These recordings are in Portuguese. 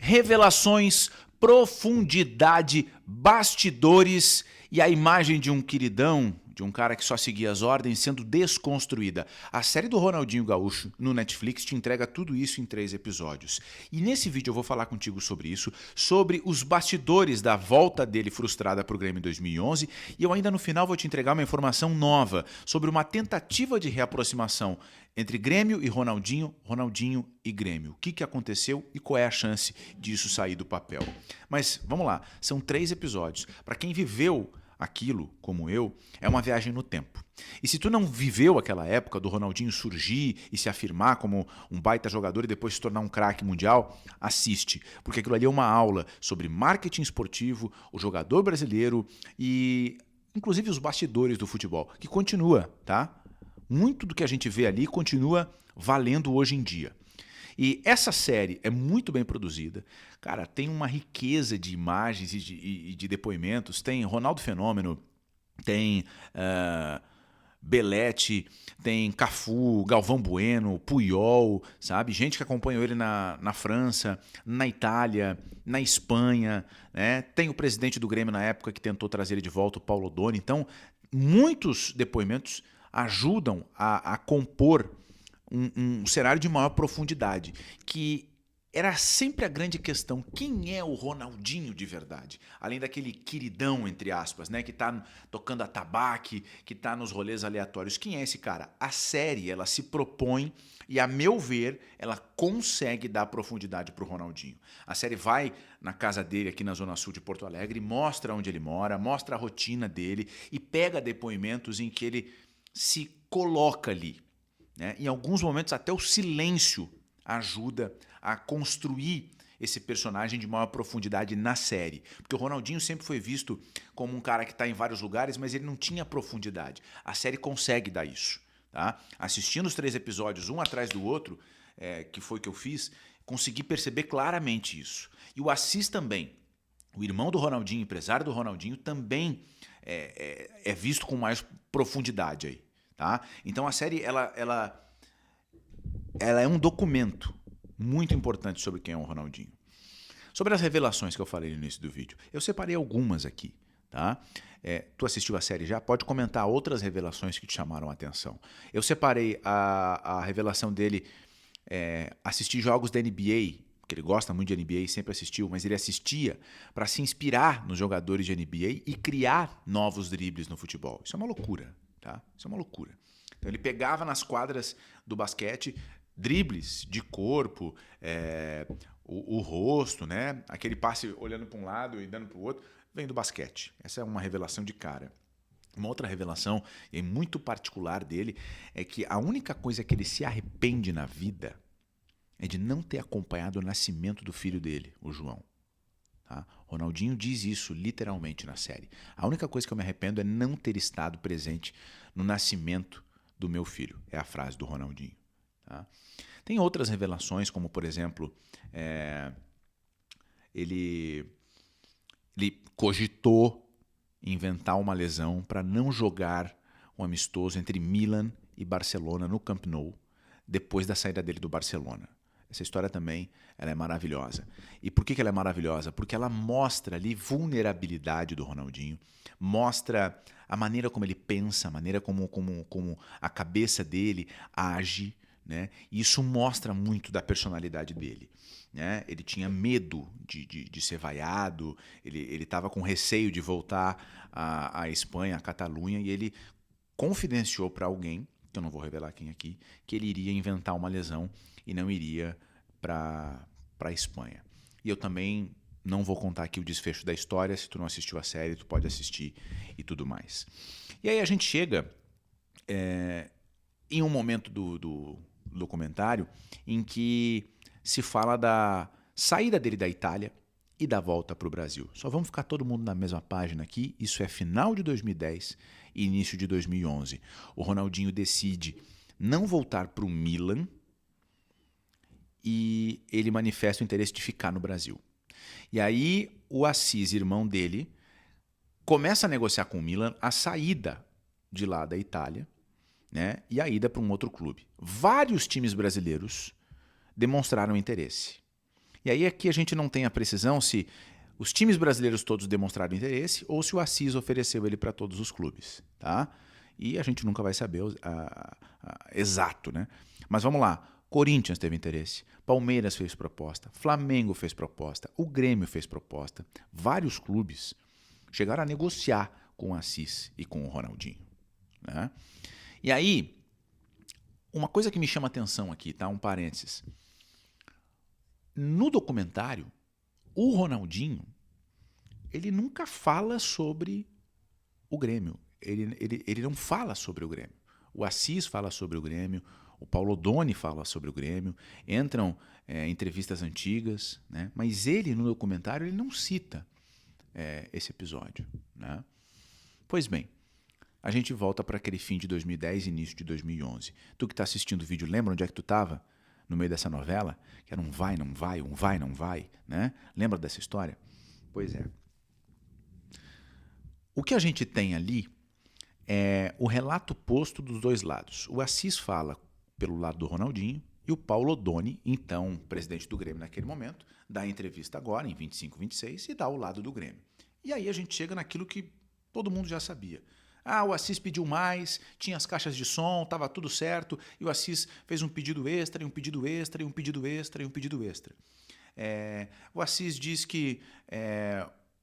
revelações, profundidade, bastidores e a imagem de um queridão, de um cara que só seguia as ordens, sendo desconstruída. A série do Ronaldinho Gaúcho no Netflix te entrega tudo isso em 3 episódios. E nesse vídeo eu vou falar contigo sobre isso, sobre os bastidores da volta dele frustrada para o Grêmio em 2011, e eu ainda no final vou te entregar uma informação nova sobre uma tentativa de reaproximação entre Grêmio e Ronaldinho, Ronaldinho e Grêmio. O que aconteceu e qual é a chance disso sair do papel? Mas vamos lá, são 3 episódios. Para quem viveu aquilo, como eu, é uma viagem no tempo. E se tu não viveu aquela época do Ronaldinho surgir e se afirmar como um baita jogador e depois se tornar um craque mundial, assiste, porque aquilo ali é uma aula sobre marketing esportivo, o jogador brasileiro e inclusive os bastidores do futebol, que continua, tá? Muito do que a gente vê ali continua valendo hoje em dia. E essa série é muito bem produzida. Cara, tem uma riqueza de imagens e de depoimentos. Tem Ronaldo Fenômeno, tem Belletti, tem Cafu, Galvão Bueno, Puyol, sabe? Gente que acompanhou ele na França, na Itália, na Espanha, né? Tem o presidente do Grêmio na época que tentou trazer ele de volta, o Paulo Odoni. Então, muitos depoimentos ajudam a compor um cenário de maior profundidade, que era sempre a grande questão: quem é o Ronaldinho de verdade? Além daquele queridão, entre aspas, né, que tá tocando atabaque, que tá nos rolês aleatórios. Quem é esse cara? A série, ela se propõe e, a meu ver, ela consegue dar profundidade pro Ronaldinho. A série vai na casa dele aqui na Zona Sul de Porto Alegre, mostra onde ele mora, mostra a rotina dele e pega depoimentos em que ele se coloca ali, né? Em alguns momentos até o silêncio ajuda a construir esse personagem de maior profundidade na série. Porque o Ronaldinho sempre foi visto como um cara que está em vários lugares, mas ele não tinha profundidade. A série consegue dar isso. Tá? Assistindo os 3 episódios, um atrás do outro, que foi o que eu fiz, consegui perceber claramente isso. E o Assis também, o irmão do Ronaldinho, empresário do Ronaldinho, também é visto com mais profundidade aí. Tá? Então a série ela é um documento muito importante sobre quem é o Ronaldinho. Sobre as revelações que eu falei no início do vídeo, eu separei algumas aqui. Tá? Tu assistiu a série já? Pode comentar outras revelações que te chamaram a atenção. Eu separei a revelação dele assistir jogos da NBA, porque ele gosta muito de NBA e sempre assistiu, mas ele assistia para se inspirar nos jogadores de NBA e criar novos dribles no futebol. Isso é uma loucura. Tá? Isso é uma loucura. Então ele pegava nas quadras do basquete dribles de corpo, o rosto, né? Aquele passe olhando para um lado e dando para o outro, vem do basquete. Essa é uma revelação de cara. Uma outra revelação, e muito particular dele, é que a única coisa que ele se arrepende na vida é de não ter acompanhado o nascimento do filho dele, o João. Tá? Ronaldinho diz isso literalmente na série. A única coisa que eu me arrependo é não ter estado presente no nascimento do meu filho. É a frase do Ronaldinho. Tá? Tem outras revelações, como por exemplo, ele cogitou inventar uma lesão para não jogar um amistoso entre Milan e Barcelona no Camp Nou, depois da saída dele do Barcelona. Essa história também ela é maravilhosa. E por que ela é maravilhosa? Porque ela mostra ali vulnerabilidade do Ronaldinho, mostra a maneira como ele pensa, a maneira como a cabeça dele age, né? E isso mostra muito da personalidade dele. Né? Ele tinha medo de ser vaiado, ele estava com receio de voltar à Espanha, à Catalunha, e ele confidenciou para alguém, que eu não vou revelar quem aqui, que ele iria inventar uma lesão e não iria para a Espanha. E eu também não vou contar aqui o desfecho da história. Se tu não assistiu a série, tu pode assistir e tudo mais. E aí a gente chega em um momento do documentário em que se fala da saída dele da Itália e da volta para o Brasil. Só vamos ficar todo mundo na mesma página aqui. Isso é final de 2010 e início de 2011. O Ronaldinho decide não voltar para o Milan e ele manifesta o interesse de ficar no Brasil. E aí o Assis, irmão dele, começa a negociar com o Milan a saída de lá da Itália, né, e a ida para um outro clube. Vários times brasileiros demonstraram interesse. E aí aqui a gente não tem a precisão se os times brasileiros todos demonstraram interesse ou se o Assis ofereceu ele para todos os clubes, tá? E a gente nunca vai saber exato, né? Mas vamos lá. Corinthians teve interesse, Palmeiras fez proposta, Flamengo fez proposta, o Grêmio fez proposta. Vários clubes chegaram a negociar com o Assis e com o Ronaldinho, né? E aí, uma coisa que me chama atenção aqui, tá? Um parênteses. No documentário, o Ronaldinho, ele nunca fala sobre o Grêmio. Ele não fala sobre o Grêmio. O Assis fala sobre o Grêmio, o Paulo Odoni fala sobre o Grêmio, entram entrevistas antigas, né? Mas ele, no documentário, ele não cita esse episódio, né? Pois bem, a gente volta para aquele fim de 2010 e início de 2011. Tu que está assistindo o vídeo, lembra onde é que tu estava no meio dessa novela? Que era um vai, não vai, um vai, não vai, né? Lembra dessa história? Pois é. O que a gente tem ali é o relato posto dos dois lados. O Assis fala pelo lado do Ronaldinho e o Paulo Odoni, então presidente do Grêmio naquele momento, dá a entrevista agora, em 25, 26, e dá o lado do Grêmio. E aí a gente chega naquilo que todo mundo já sabia. O Assis pediu mais, tinha as caixas de som, estava tudo certo, e o Assis fez um pedido extra, e um pedido extra, e um pedido extra, e um pedido extra. O Assis diz que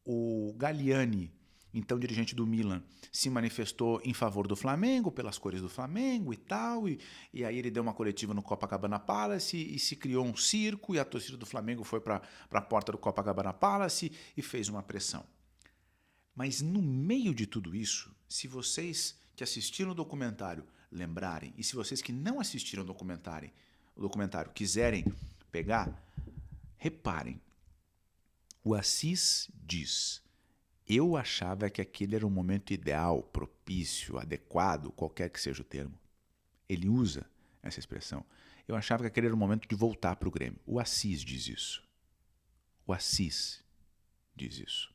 o Galliani, então dirigente do Milan, se manifestou em favor do Flamengo, pelas cores do Flamengo e tal, e aí ele deu uma coletiva no Copacabana Palace e se criou um circo, e a torcida do Flamengo foi para a porta do Copacabana Palace e fez uma pressão. Mas no meio de tudo isso, se vocês que assistiram o documentário lembrarem, e se vocês que não assistiram o documentário quiserem pegar, reparem, o Assis diz: eu achava que aquele era o momento ideal, propício, adequado, qualquer que seja o termo. Ele usa essa expressão. Eu achava que aquele era o momento de voltar para o Grêmio. O Assis diz isso. O Assis diz isso.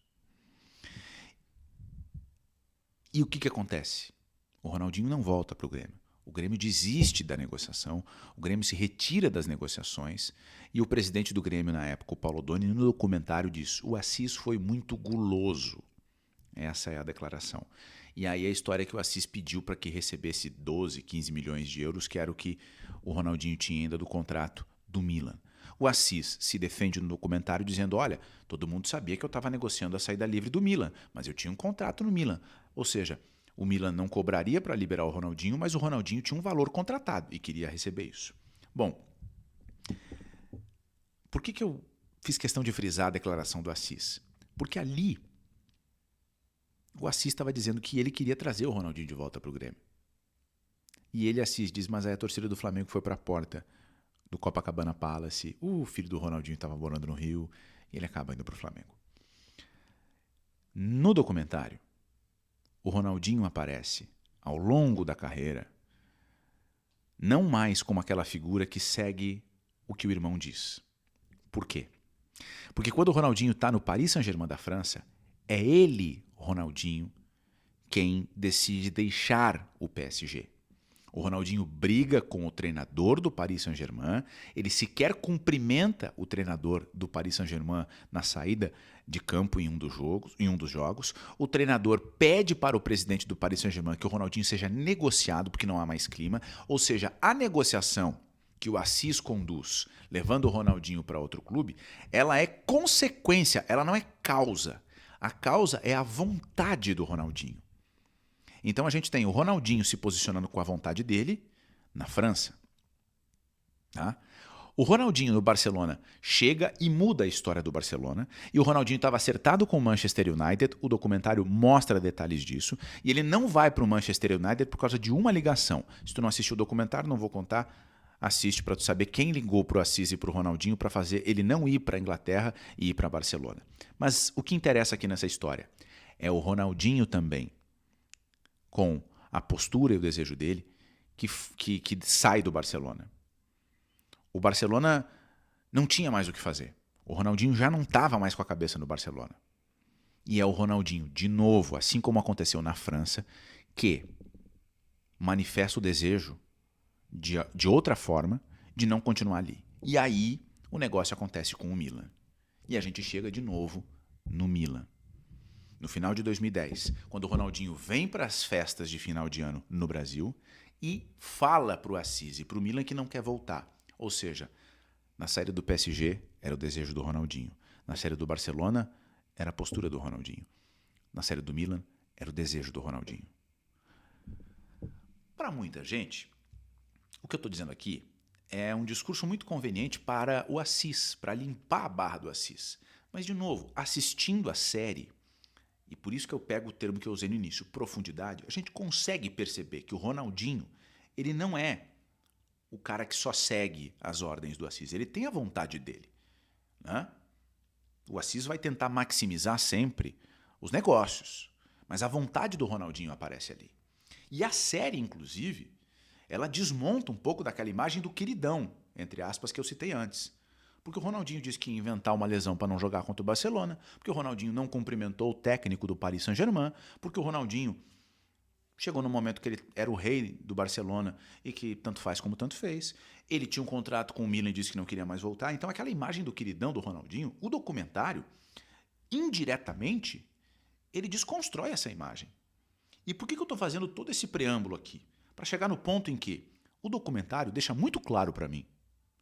E o que acontece? O Ronaldinho não volta para o Grêmio. O Grêmio desiste da negociação, o Grêmio se retira das negociações e o presidente do Grêmio na época, o Paulo Odoni, no documentário diz: o Assis foi muito guloso. Essa é a declaração. E aí a história é que o Assis pediu para que recebesse 12, 15 milhões de euros, que era o que o Ronaldinho tinha ainda do contrato do Milan. O Assis se defende no documentário dizendo: olha, todo mundo sabia que eu estava negociando a saída livre do Milan, mas eu tinha um contrato no Milan. Ou seja, o Milan não cobraria para liberar o Ronaldinho, mas o Ronaldinho tinha um valor contratado e queria receber isso. Bom, por que eu fiz questão de frisar a declaração do Assis? Porque ali o Assis estava dizendo que ele queria trazer o Ronaldinho de volta para o Grêmio. E ele, Assis, diz: mas aí a torcida do Flamengo foi para a porta do Copacabana Palace, o filho do Ronaldinho estava morando no Rio, e ele acaba indo para o Flamengo. No documentário, o Ronaldinho aparece ao longo da carreira não mais como aquela figura que segue o que o irmão diz. Por quê? Porque quando o Ronaldinho está no Paris Saint-Germain da França, é ele, Ronaldinho, quem decide deixar o PSG. O Ronaldinho briga com o treinador do Paris Saint-Germain, ele sequer cumprimenta o treinador do Paris Saint-Germain na saída de campo em um dos jogos. O treinador pede para o presidente do Paris Saint-Germain que o Ronaldinho seja negociado, porque não há mais clima. Ou seja, a negociação que o Assis conduz, levando o Ronaldinho para outro clube, ela é consequência, ela não é causa. A causa é a vontade do Ronaldinho. Então a gente tem o Ronaldinho se posicionando com a vontade dele na França. Tá? O Ronaldinho no Barcelona chega e muda a história do Barcelona. E o Ronaldinho estava acertado com o Manchester United. O documentário mostra detalhes disso. E ele não vai para o Manchester United por causa de uma ligação. Se tu não assistiu o documentário, não vou contar. Assiste para tu saber quem ligou para o Assis e para o Ronaldinho para fazer ele não ir para a Inglaterra e ir para Barcelona. Mas o que interessa aqui nessa história é o Ronaldinho também, com a postura e o desejo dele, que sai do Barcelona. O Barcelona não tinha mais o que fazer. O Ronaldinho já não estava mais com a cabeça no Barcelona. E é o Ronaldinho, de novo, assim como aconteceu na França, que manifesta o desejo de outra forma de não continuar ali. E aí o negócio acontece com o Milan. E a gente chega de novo no Milan. No final de 2010, quando o Ronaldinho vem para as festas de final de ano no Brasil e fala para o Assis e para o Milan que não quer voltar. Ou seja, na saída do PSG era o desejo do Ronaldinho. Na saída do Barcelona era a postura do Ronaldinho. Na saída do Milan era o desejo do Ronaldinho. Para muita gente, o que eu estou dizendo aqui é um discurso muito conveniente para o Assis, para limpar a barra do Assis. Mas, de novo, assistindo a série, e por isso que eu pego o termo que eu usei no início, profundidade, a gente consegue perceber que o Ronaldinho, ele não é o cara que só segue as ordens do Assis, ele tem a vontade dele, né? O Assis vai tentar maximizar sempre os negócios, mas a vontade do Ronaldinho aparece ali. E a série, inclusive, ela desmonta um pouco daquela imagem do queridão, entre aspas, que eu citei antes. Porque o Ronaldinho disse que ia inventar uma lesão para não jogar contra o Barcelona, porque o Ronaldinho não cumprimentou o técnico do Paris Saint-Germain, porque o Ronaldinho chegou no momento que ele era o rei do Barcelona e que tanto faz como tanto fez. Ele tinha um contrato com o Milan e disse que não queria mais voltar. Então aquela imagem do queridão do Ronaldinho, o documentário, indiretamente, ele desconstrói essa imagem. E por que eu estou fazendo todo esse preâmbulo aqui? Para chegar no ponto em que o documentário deixa muito claro para mim,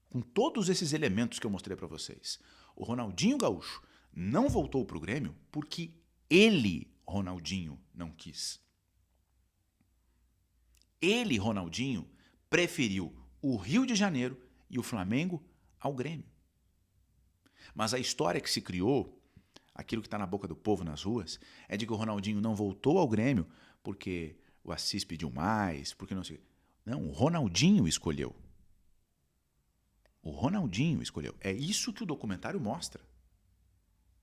com todos esses elementos que eu mostrei para vocês, o Ronaldinho Gaúcho não voltou para o Grêmio porque ele, Ronaldinho, não quis. Ele, Ronaldinho, preferiu o Rio de Janeiro e o Flamengo ao Grêmio. Mas a história que se criou, aquilo que está na boca do povo nas ruas, é de que o Ronaldinho não voltou ao Grêmio porque o Assis pediu mais, porque não sei. Não, o Ronaldinho escolheu. O Ronaldinho escolheu. É isso que o documentário mostra.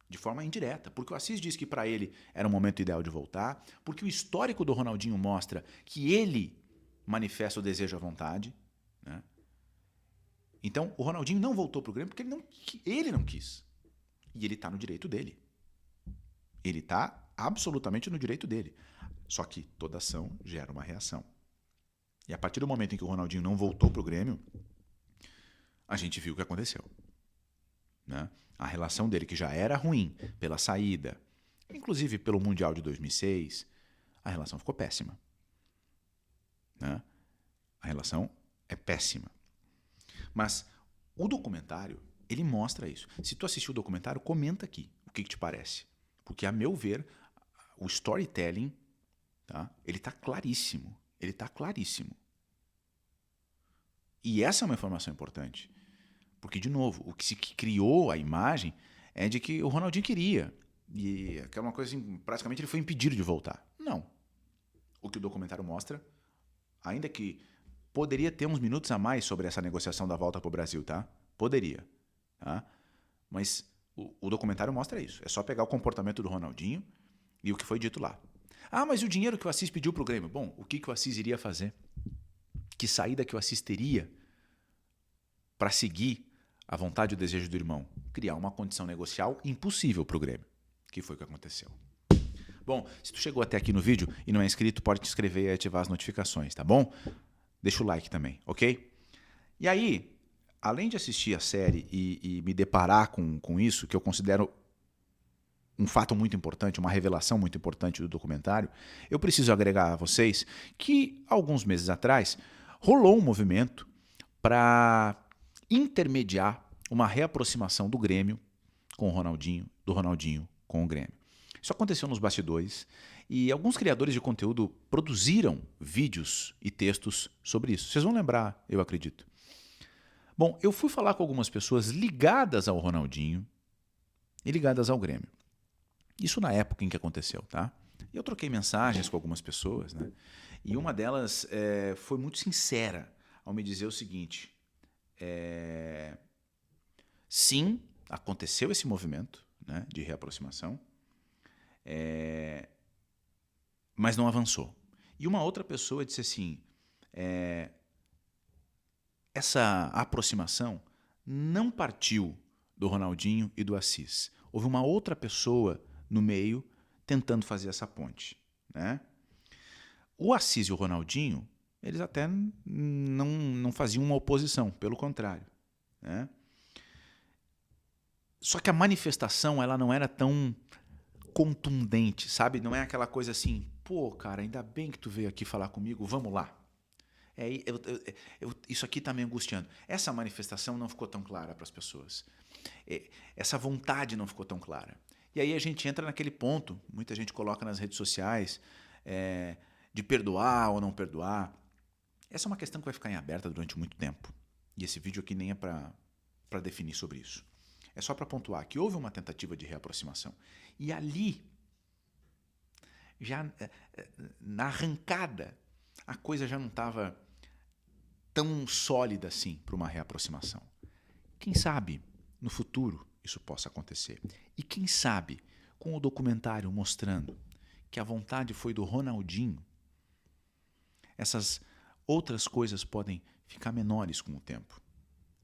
De forma indireta. Porque o Assis diz que para ele era o momento ideal de voltar, porque o histórico do Ronaldinho mostra que ele manifesta o desejo à vontade, né? Então, o Ronaldinho não voltou para o Grêmio porque ele não quis. E ele está no direito dele. Ele está absolutamente no direito dele. Só que toda ação gera uma reação. E a partir do momento em que o Ronaldinho não voltou para o Grêmio, a gente viu o que aconteceu, né? A relação dele, que já era ruim pela saída, inclusive pelo Mundial de 2006, a relação ficou péssima, né? A relação é péssima. Mas o documentário, ele mostra isso. Se tu assistiu o documentário, comenta aqui o que te parece. Porque, a meu ver, o storytelling, tá? Ele está claríssimo. Ele está claríssimo. E essa é uma informação importante. Porque, de novo, o que se criou a imagem é de que o Ronaldinho queria. E aquela uma coisa assim, praticamente ele foi impedido de voltar. Não. O que o documentário mostra, ainda que poderia ter uns minutos a mais sobre essa negociação da volta para o Brasil, tá? Poderia. Tá? Mas o documentário mostra isso. É só pegar o comportamento do Ronaldinho e o que foi dito lá. Ah, mas e o dinheiro que o Assis pediu para o Grêmio? Bom, o que o Assis iria fazer? Que saída que o Assis teria para seguir a vontade e o desejo do irmão? Criar uma condição negocial impossível para o Grêmio, que foi o que aconteceu. Bom, se tu chegou até aqui no vídeo e não é inscrito, pode te inscrever e ativar as notificações, tá bom? Deixa o like também, ok? E aí, além de assistir a série e me deparar com isso, que eu considero um fato muito importante, uma revelação muito importante do documentário, eu preciso agregar a vocês que, alguns meses atrás, rolou um movimento para intermediar uma reaproximação do Grêmio com o Ronaldinho, do Ronaldinho com o Grêmio. Isso aconteceu nos bastidores e alguns criadores de conteúdo produziram vídeos e textos sobre isso. Vocês vão lembrar, eu acredito. Bom, eu fui falar com algumas pessoas ligadas ao Ronaldinho e ligadas ao Grêmio. Isso na época em que aconteceu, tá? Eu troquei mensagens com algumas pessoas, né? E uma delas foi muito sincera ao me dizer o seguinte: sim, aconteceu esse movimento, né, de reaproximação, mas não avançou. E uma outra pessoa disse assim: essa aproximação não partiu do Ronaldinho e do Assis. Houve uma outra pessoa no meio tentando fazer essa ponte, né? O Assis e o Ronaldinho, eles até não faziam uma oposição, pelo contrário, né? Só que a manifestação, ela não era tão contundente, sabe? Não é aquela coisa assim, pô, cara, ainda bem que tu veio aqui falar comigo, vamos lá. Isso aqui tá me angustiando. Essa manifestação não ficou tão clara para as pessoas. Essa vontade não ficou tão clara. E aí a gente entra naquele ponto, muita gente coloca nas redes sociais, de perdoar ou não perdoar. Essa é uma questão que vai ficar em aberta durante muito tempo. E esse vídeo aqui nem é para definir sobre isso. É só para pontuar que houve uma tentativa de reaproximação. E ali, já na arrancada, a coisa já não estava tão sólida assim para uma reaproximação. Quem sabe no futuro isso possa acontecer. E quem sabe com o documentário mostrando que a vontade foi do Ronaldinho, essas outras coisas podem ficar menores com o tempo.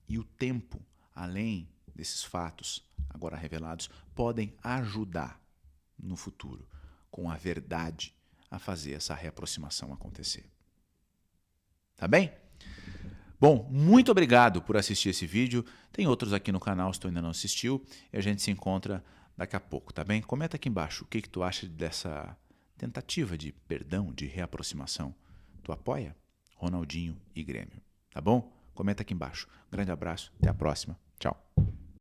E o tempo, além desses fatos agora revelados, podem ajudar no futuro, com a verdade, a fazer essa reaproximação acontecer. Tá bem? Bom, muito obrigado por assistir esse vídeo. Tem outros aqui no canal se tu ainda não assistiu. E a gente se encontra daqui a pouco, tá bem? Comenta aqui embaixo o que tu acha dessa tentativa de perdão, de reaproximação. Tu apoia? Ronaldinho e Grêmio, tá bom? Comenta aqui embaixo. Grande abraço, até a próxima. Tchau.